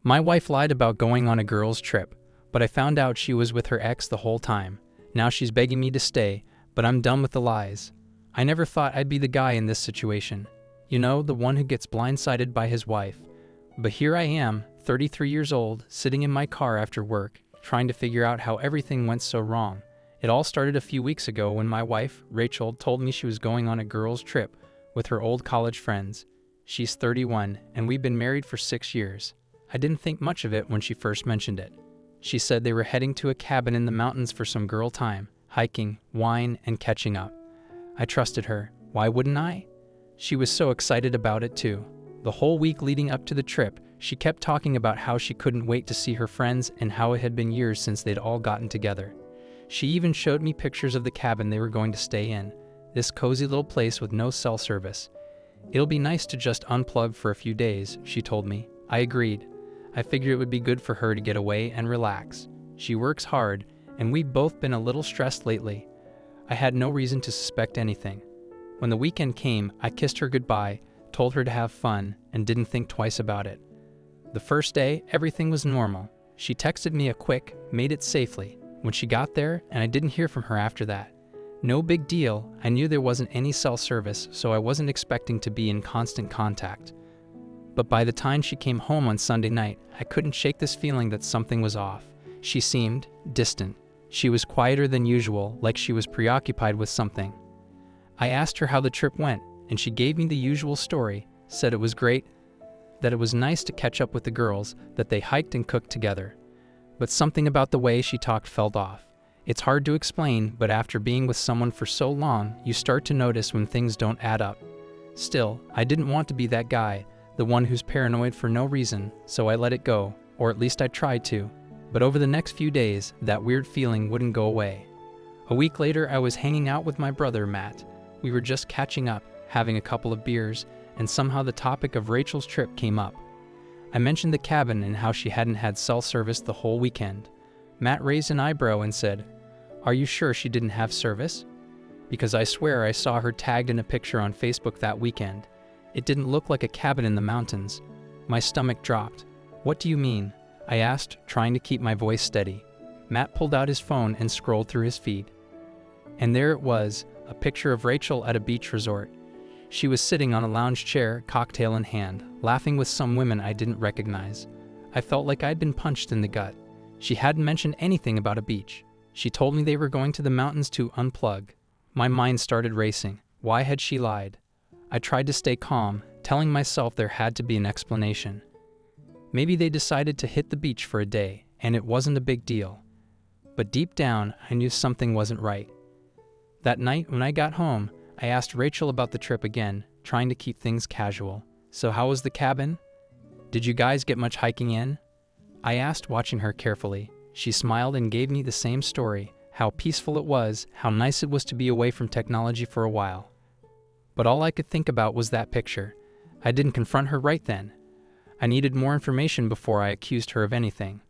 My wife lied about going on a girls' trip, but I found out she was with her ex the whole time. Now she's begging me to stay, but I'm done with the lies. I never thought I'd be the guy in this situation. You know, the one who gets blindsided by his wife. But here I am, 33 years old, sitting in my car after work, trying to figure out how everything went so wrong. It all started a few weeks ago when my wife, Rachel, told me she was going on a girls' trip with her old college friends. She's 31, and we've been married for 6 years. I didn't think much of it when she first mentioned it. She said they were heading to a cabin in the mountains for some girl time, hiking, wine, and catching up. I trusted her. Why wouldn't I? She was so excited about it too. The whole week leading up to the trip, she kept talking about how she couldn't wait to see her friends and how it had been years since they'd all gotten together. She even showed me pictures of the cabin they were going to stay in, this cozy little place with no cell service. It'll be nice to just unplug for a few days, she told me. I agreed. I figured it would be good for her to get away and relax. She works hard, and we've both been a little stressed lately. I had no reason to suspect anything. When the weekend came, I kissed her goodbye, told her to have fun, and didn't think twice about it. The first day, everything was normal. She texted me a quick, "Made it safely," when she got there, and I didn't hear from her after that. No big deal. I knew there wasn't any cell service, so I wasn't expecting to be in constant contact. But by the time she came home on Sunday night, I couldn't shake this feeling that something was off. She seemed distant. She was quieter than usual, like she was preoccupied with something. I asked her how the trip went, and she gave me the usual story, said it was great, that it was nice to catch up with the girls, that they hiked and cooked together. But something about the way she talked felt off. It's hard to explain, but after being with someone for so long, you start to notice when things don't add up. Still, I didn't want to be that guy, the one who's paranoid for no reason, so I let it go, or at least I tried to. But over the next few days, that weird feeling wouldn't go away. A week later, I was hanging out with my brother, Matt. We were just catching up, having a couple of beers, and somehow the topic of Rachel's trip came up. I mentioned the cabin and how she hadn't had cell service the whole weekend. Matt raised an eyebrow and said, "Are you sure she didn't have service?" Because I swear I saw her tagged in a picture on Facebook that weekend. It didn't look like a cabin in the mountains. My stomach dropped. "What do you mean?" I asked, trying to keep my voice steady. Matt pulled out his phone and scrolled through his feed. And there it was, a picture of Rachel at a beach resort. She was sitting on a lounge chair, cocktail in hand, laughing with some women I didn't recognize. I felt like I'd been punched in the gut. She hadn't mentioned anything about a beach. She told me they were going to the mountains to unplug. My mind started racing. Why had she lied? I tried to stay calm, telling myself there had to be an explanation. Maybe they decided to hit the beach for a day, and it wasn't a big deal. But deep down, I knew something wasn't right. That night, when I got home, I asked Rachel about the trip again, trying to keep things casual. "So how was the cabin? Did you guys get much hiking in?" I asked, watching her carefully. She smiled and gave me the same story, how peaceful it was, how nice it was to be away from technology for a while. But all I could think about was that picture. I didn't confront her right then. I needed more information before I accused her of anything.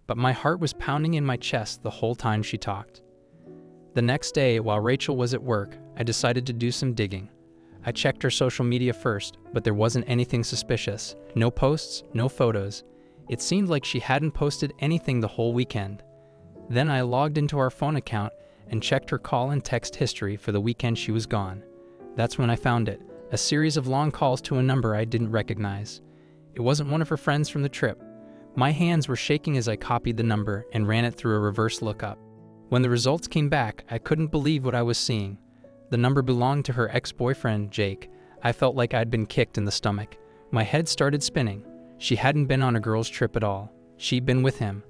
But my heart was pounding in my chest the whole time she talked. The next day, while Rachel was at work, I decided to do some digging. I checked her social media first, but there wasn't anything suspicious. No posts, no photos. It seemed like she hadn't posted anything the whole weekend. Then I logged into our phone account and checked her call and text history for the weekend she was gone. That's when I found it, a series of long calls to a number I didn't recognize. It wasn't one of her friends from the trip. My hands were shaking as I copied the number and ran it through a reverse lookup. When the results came back, I couldn't believe what I was seeing. The number belonged to her ex-boyfriend, Jake. I felt like I'd been kicked in the stomach. My head started spinning. She hadn't been on a girls' trip at all. She'd been with him.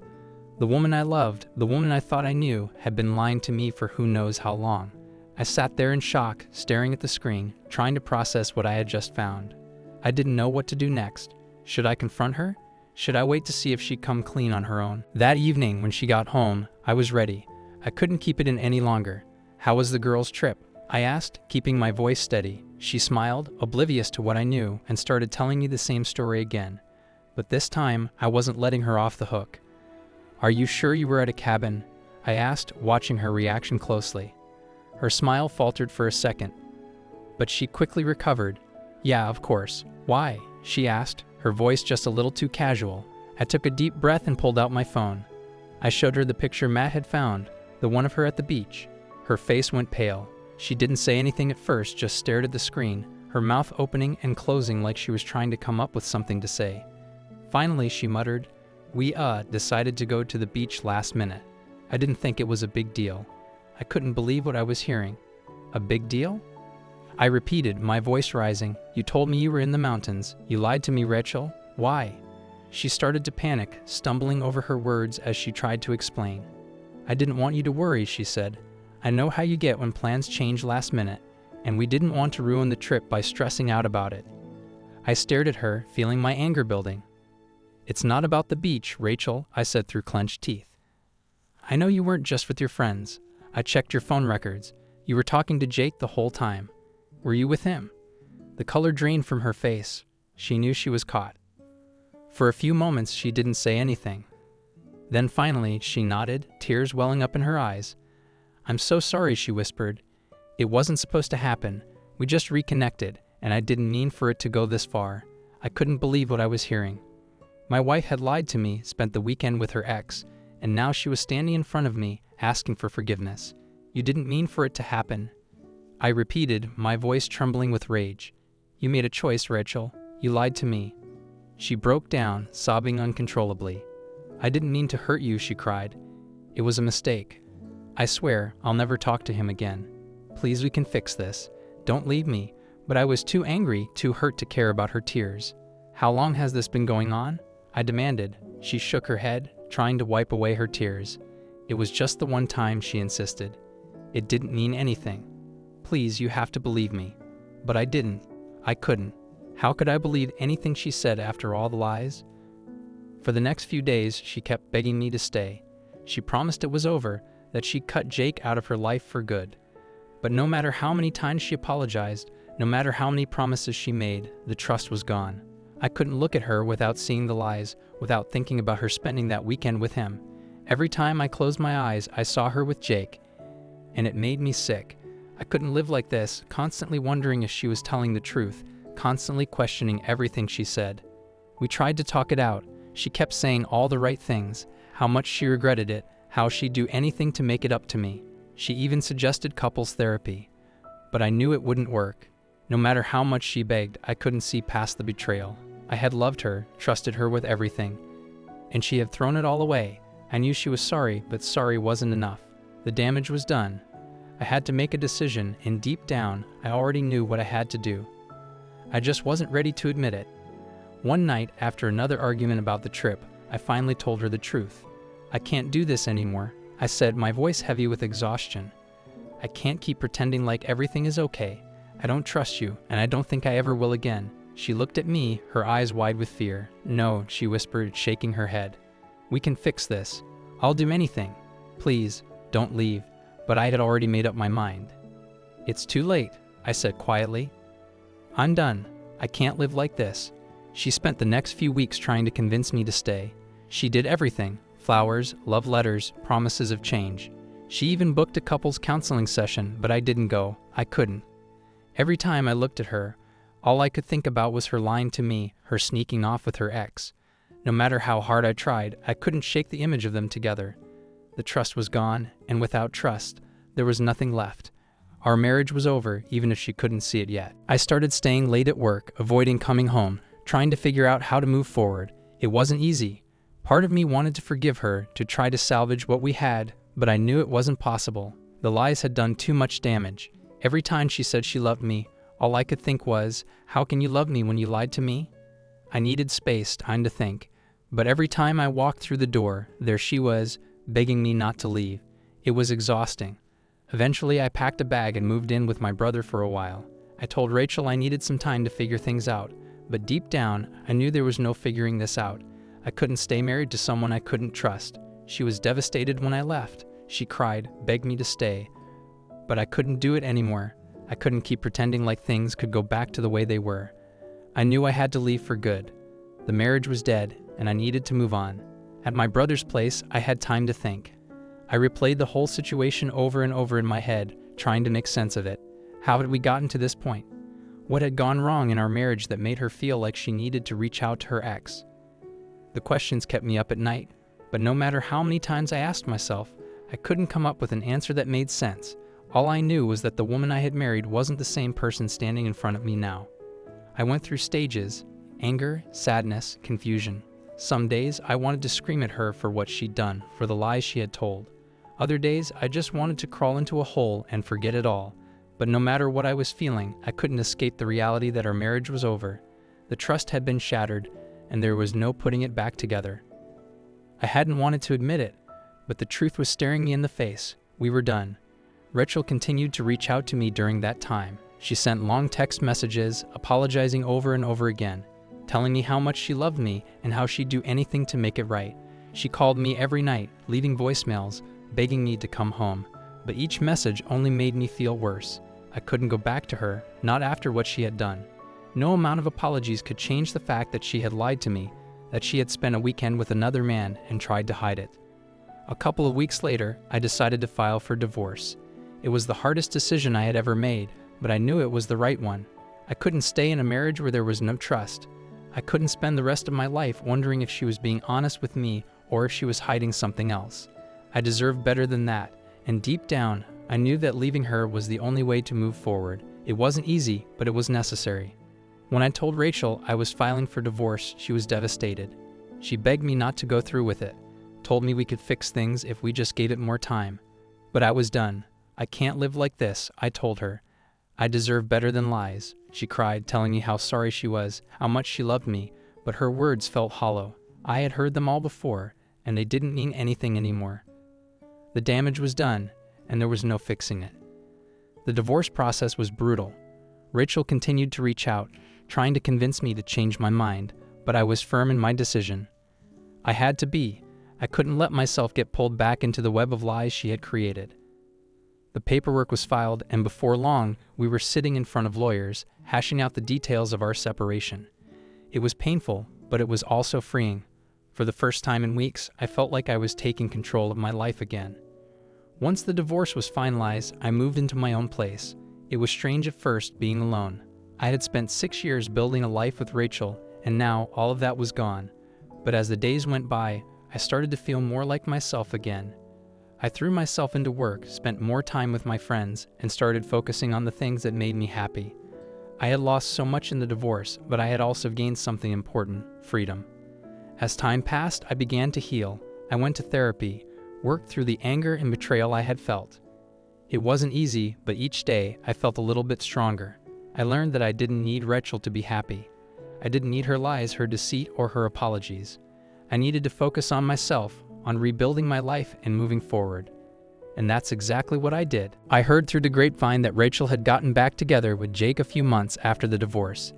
The woman I loved, the woman I thought I knew, had been lying to me for who knows how long. I sat there in shock, staring at the screen, trying to process what I had just found. I didn't know what to do next. Should I confront her? Should I wait to see if she'd come clean on her own? That evening, when she got home, I was ready. I couldn't keep it in any longer. "How was the girls' trip?" I asked, keeping my voice steady. She smiled, oblivious to what I knew, and started telling me the same story again. But this time, I wasn't letting her off the hook. "Are you sure you were at a cabin?" I asked, watching her reaction closely. Her smile faltered for a second, but she quickly recovered. "Yeah, of course. Why?" she asked, her voice just a little too casual. I took a deep breath and pulled out my phone. I showed her the picture Matt had found, the one of her at the beach. Her face went pale. She didn't say anything at first, just stared at the screen, her mouth opening and closing like she was trying to come up with something to say. Finally, she muttered, "We decided to go to the beach last minute." I didn't think it was a big deal. I couldn't believe what I was hearing. A big deal? I repeated, my voice rising. "You told me you were in the mountains. You lied to me, Rachel. Why?" She started to panic, stumbling over her words as she tried to explain. "I didn't want you to worry," she said. "I know how you get when plans change last minute, and we didn't want to ruin the trip by stressing out about it." I stared at her, feeling my anger building. "It's not about the beach, Rachel," I said through clenched teeth. "I know you weren't just with your friends. I checked your phone records. You were talking to Jake the whole time. Were you with him?" The color drained from her face. She knew she was caught. For a few moments, she didn't say anything. Then finally, she nodded, tears welling up in her eyes. "I'm so sorry," she whispered. "It wasn't supposed to happen. We just reconnected, and I didn't mean for it to go this far." I couldn't believe what I was hearing. My wife had lied to me, spent the weekend with her ex, and now she was standing in front of me, asking for forgiveness. "You didn't mean for it to happen." I repeated, my voice trembling with rage. "You made a choice, Rachel. You lied to me." She broke down, sobbing uncontrollably. "I didn't mean to hurt you," she cried. "It was a mistake. I swear I'll never talk to him again. Please, we can fix this. Don't leave me." But I was too angry, too hurt to care about her tears. "How long has this been going on?" I demanded. She shook her head, trying to wipe away her tears. "It was just the one time," she insisted. "It didn't mean anything. Please, you have to believe me." But I didn't. I couldn't. How could I believe anything she said after all the lies? For the next few days, she kept begging me to stay. She promised it was over, that she'd cut Jake out of her life for good. But no matter how many times she apologized, no matter how many promises she made, the trust was gone. I couldn't look at her without seeing the lies, without thinking about her spending that weekend with him. Every time I closed my eyes, I saw her with Jake, and it made me sick. I couldn't live like this, constantly wondering if she was telling the truth, constantly questioning everything she said. We tried to talk it out. She kept saying all the right things, how much she regretted it, how she'd do anything to make it up to me. She even suggested couples therapy. But I knew it wouldn't work. No matter how much she begged, I couldn't see past the betrayal. I had loved her, trusted her with everything, and she had thrown it all away. I knew she was sorry, but sorry wasn't enough. The damage was done. I had to make a decision, and deep down, I already knew what I had to do. I just wasn't ready to admit it. One night, after another argument about the trip, I finally told her the truth. "I can't do this anymore," I said, my voice heavy with exhaustion. "I can't keep pretending like everything is okay. I don't trust you, and I don't think I ever will again." She looked at me, her eyes wide with fear. "No," she whispered, shaking her head. "We can fix this. I'll do anything. Please, don't leave." But I had already made up my mind. "It's too late," I said quietly. "I'm done. I can't live like this." She spent the next few weeks trying to convince me to stay. She did everything: flowers, love letters, promises of change. She even booked a couples counseling session, but I didn't go. I couldn't. Every time I looked at her, all I could think about was her lying to me, her sneaking off with her ex. No matter how hard I tried, I couldn't shake the image of them together. The trust was gone, and without trust, there was nothing left. Our marriage was over, even if she couldn't see it yet. I started staying late at work, avoiding coming home, trying to figure out how to move forward. It wasn't easy. Part of me wanted to forgive her, to try to salvage what we had, but I knew it wasn't possible. The lies had done too much damage. Every time she said she loved me, all I could think was, how can you love me when you lied to me? I needed space, time to think. But every time I walked through the door, there she was, begging me not to leave. It was exhausting. Eventually, I packed a bag and moved in with my brother for a while. I told Rachel I needed some time to figure things out, but deep down, I knew there was no figuring this out. I couldn't stay married to someone I couldn't trust. She was devastated when I left. She cried, begged me to stay. But I couldn't do it anymore. I couldn't keep pretending like things could go back to the way they were. I knew I had to leave for good. The marriage was dead, and I needed to move on. At my brother's place, I had time to think. I replayed the whole situation over and over in my head, trying to make sense of it. How had we gotten to this point? What had gone wrong in our marriage that made her feel like she needed to reach out to her ex? The questions kept me up at night, but no matter how many times I asked myself, I couldn't come up with an answer that made sense. All I knew was that the woman I had married wasn't the same person standing in front of me now. I went through stages: anger, sadness, confusion. Some days I wanted to scream at her for what she'd done, for the lies she had told. Other days I just wanted to crawl into a hole and forget it all. But no matter what I was feeling, I couldn't escape the reality that our marriage was over. The trust had been shattered, and there was no putting it back together. I hadn't wanted to admit it, but the truth was staring me in the face. We were done. Rachel continued to reach out to me during that time. She sent long text messages, apologizing over and over again, telling me how much she loved me and how she'd do anything to make it right. She called me every night, leaving voicemails, begging me to come home. But each message only made me feel worse. I couldn't go back to her, not after what she had done. No amount of apologies could change the fact that she had lied to me, that she had spent a weekend with another man and tried to hide it. A couple of weeks later, I decided to file for divorce. It was the hardest decision I had ever made, but I knew it was the right one. I couldn't stay in a marriage where there was no trust. I couldn't spend the rest of my life wondering if she was being honest with me or if she was hiding something else. I deserved better than that, and deep down, I knew that leaving her was the only way to move forward. It wasn't easy, but it was necessary. When I told Rachel I was filing for divorce, she was devastated. She begged me not to go through with it, told me we could fix things if we just gave it more time. But I was done. I can't live like this, I told her. I deserve better than lies. She cried, telling me how sorry she was, how much she loved me, but her words felt hollow. I had heard them all before, and they didn't mean anything anymore. The damage was done, and there was no fixing it. The divorce process was brutal. Rachel continued to reach out, trying to convince me to change my mind, but I was firm in my decision. I had to be. I couldn't let myself get pulled back into the web of lies she had created. The paperwork was filed, and before long, we were sitting in front of lawyers, hashing out the details of our separation. It was painful, but it was also freeing. For the first time in weeks, I felt like I was taking control of my life again. Once the divorce was finalized, I moved into my own place. It was strange at first being alone. I had spent 6 years building a life with Rachel, and now all of that was gone. But as the days went by, I started to feel more like myself again. I threw myself into work, spent more time with my friends, and started focusing on the things that made me happy. I had lost so much in the divorce, but I had also gained something important: freedom. As time passed, I began to heal. I went to therapy, worked through the anger and betrayal I had felt. It wasn't easy, but each day I felt a little bit stronger. I learned that I didn't need Rachel to be happy. I didn't need her lies, her deceit, or her apologies. I needed to focus on myself, on rebuilding my life and moving forward. And that's exactly what I did. I heard through the grapevine that Rachel had gotten back together with Jake a few months after the divorce.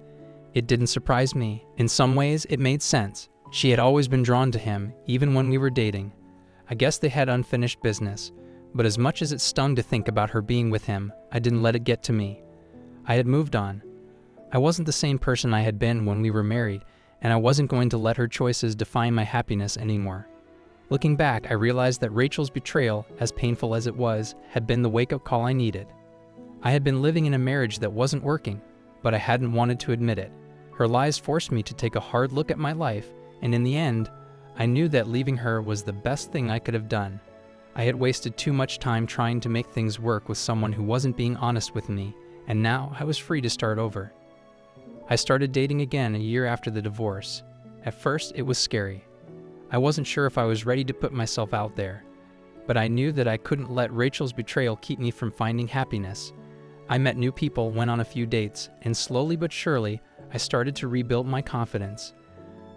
It didn't surprise me. In some ways, it made sense. She had always been drawn to him, even when we were dating. I guess they had unfinished business, but as much as it stung to think about her being with him, I didn't let it get to me. I had moved on. I wasn't the same person I had been when we were married, and I wasn't going to let her choices define my happiness anymore. Looking back, I realized that Rachel's betrayal, as painful as it was, had been the wake-up call I needed. I had been living in a marriage that wasn't working, but I hadn't wanted to admit it. Her lies forced me to take a hard look at my life, and in the end, I knew that leaving her was the best thing I could have done. I had wasted too much time trying to make things work with someone who wasn't being honest with me, and now I was free to start over. I started dating again a year after the divorce. At first, it was scary. I wasn't sure if I was ready to put myself out there, but I knew that I couldn't let Rachel's betrayal keep me from finding happiness. I met new people, went on a few dates, and slowly but surely, I started to rebuild my confidence.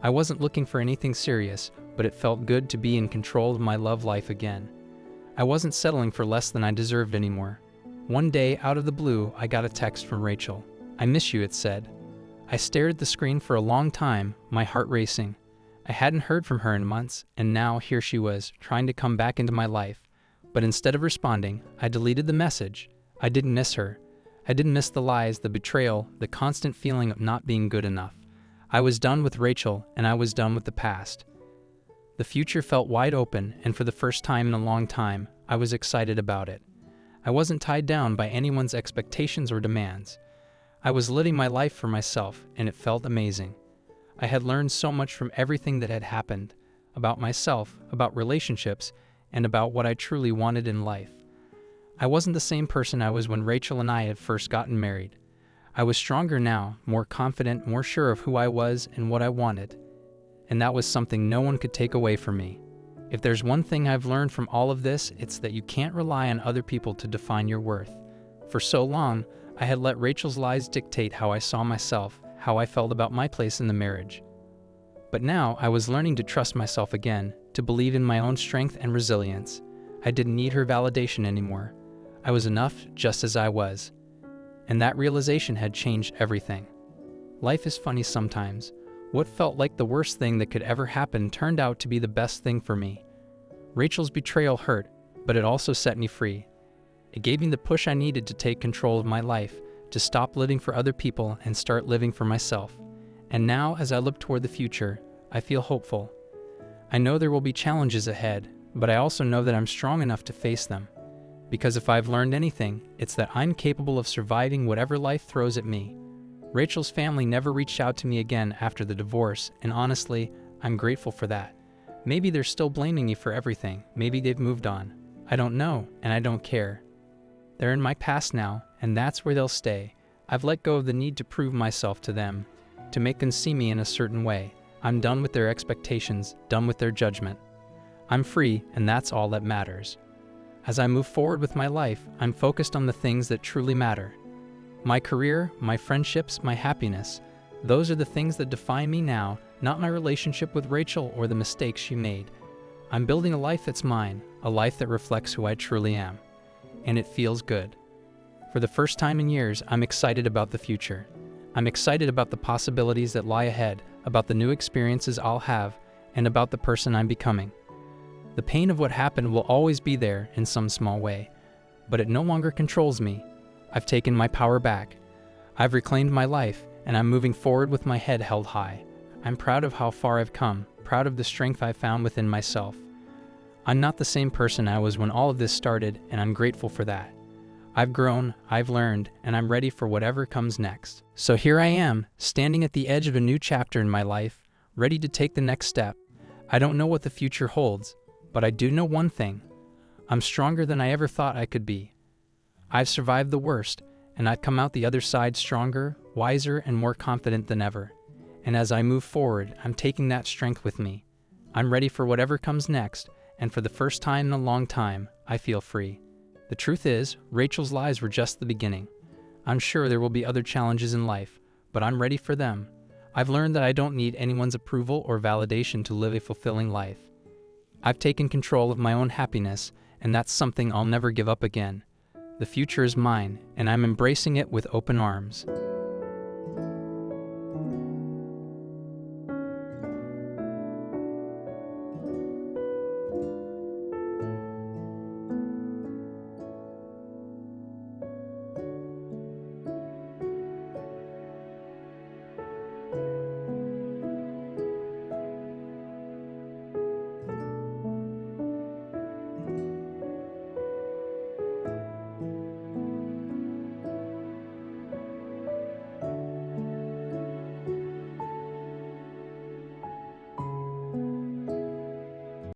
I wasn't looking for anything serious, but it felt good to be in control of my love life again. I wasn't settling for less than I deserved anymore. One day, out of the blue, I got a text from Rachel. "I miss you," it said. I stared at the screen for a long time, my heart racing. I hadn't heard from her in months, and now here she was, trying to come back into my life. But instead of responding, I deleted the message. I didn't miss her. I didn't miss the lies, the betrayal, the constant feeling of not being good enough. I was done with Rachel, and I was done with the past. The future felt wide open, and for the first time in a long time, I was excited about it. I wasn't tied down by anyone's expectations or demands. I was living my life for myself, and it felt amazing. I had learned so much from everything that had happened, about myself, about relationships, and about what I truly wanted in life. I wasn't the same person I was when Rachel and I had first gotten married. I was stronger now, more confident, more sure of who I was and what I wanted. And that was something no one could take away from me. If there's one thing I've learned from all of this, it's that you can't rely on other people to define your worth. For so long, I had let Rachel's lies dictate how I saw myself, how I felt about my place in the marriage. But now I was learning to trust myself again, to believe in my own strength and resilience. I didn't need her validation anymore. I was enough just as I was. And that realization had changed everything. Life is funny sometimes. What felt like the worst thing that could ever happen turned out to be the best thing for me. Rachel's betrayal hurt, but it also set me free. It gave me the push I needed to take control of my life, to stop living for other people and start living for myself. And now, as I look toward the future, I feel hopeful. I know there will be challenges ahead, but I also know that I'm strong enough to face them. Because if I've learned anything, it's that I'm capable of surviving whatever life throws at me. Rachel's family never reached out to me again after the divorce, and honestly, I'm grateful for that. Maybe they're still blaming me for everything. Maybe they've moved on. I don't know, and I don't care. They're in my past now, and that's where they'll stay. I've let go of the need to prove myself to them, to make them see me in a certain way. I'm done with their expectations, done with their judgment. I'm free, and that's all that matters. As I move forward with my life, I'm focused on the things that truly matter. My career, my friendships, my happiness. Those are the things that define me now, not my relationship with Rachel or the mistakes she made. I'm building a life that's mine, a life that reflects who I truly am. And it feels good. For the first time in years, I'm excited about the future. I'm excited about the possibilities that lie ahead, about the new experiences I'll have, and about the person I'm becoming. The pain of what happened will always be there in some small way, but it no longer controls me. I've taken my power back. I've reclaimed my life, and I'm moving forward with my head held high. I'm proud of how far I've come, proud of the strength I've found within myself. I'm not the same person I was when all of this started, and I'm grateful for that. I've grown, I've learned, and I'm ready for whatever comes next. So here I am, standing at the edge of a new chapter in my life, ready to take the next step. I don't know what the future holds, but I do know one thing. I'm stronger than I ever thought I could be. I've survived the worst, and I've come out the other side stronger, wiser, and more confident than ever. And as I move forward, I'm taking that strength with me. I'm ready for whatever comes next, and for the first time in a long time, I feel free. The truth is, Rachel's lies were just the beginning. I'm sure there will be other challenges in life, but I'm ready for them. I've learned that I don't need anyone's approval or validation to live a fulfilling life. I've taken control of my own happiness, and that's something I'll never give up again. The future is mine, and I'm embracing it with open arms.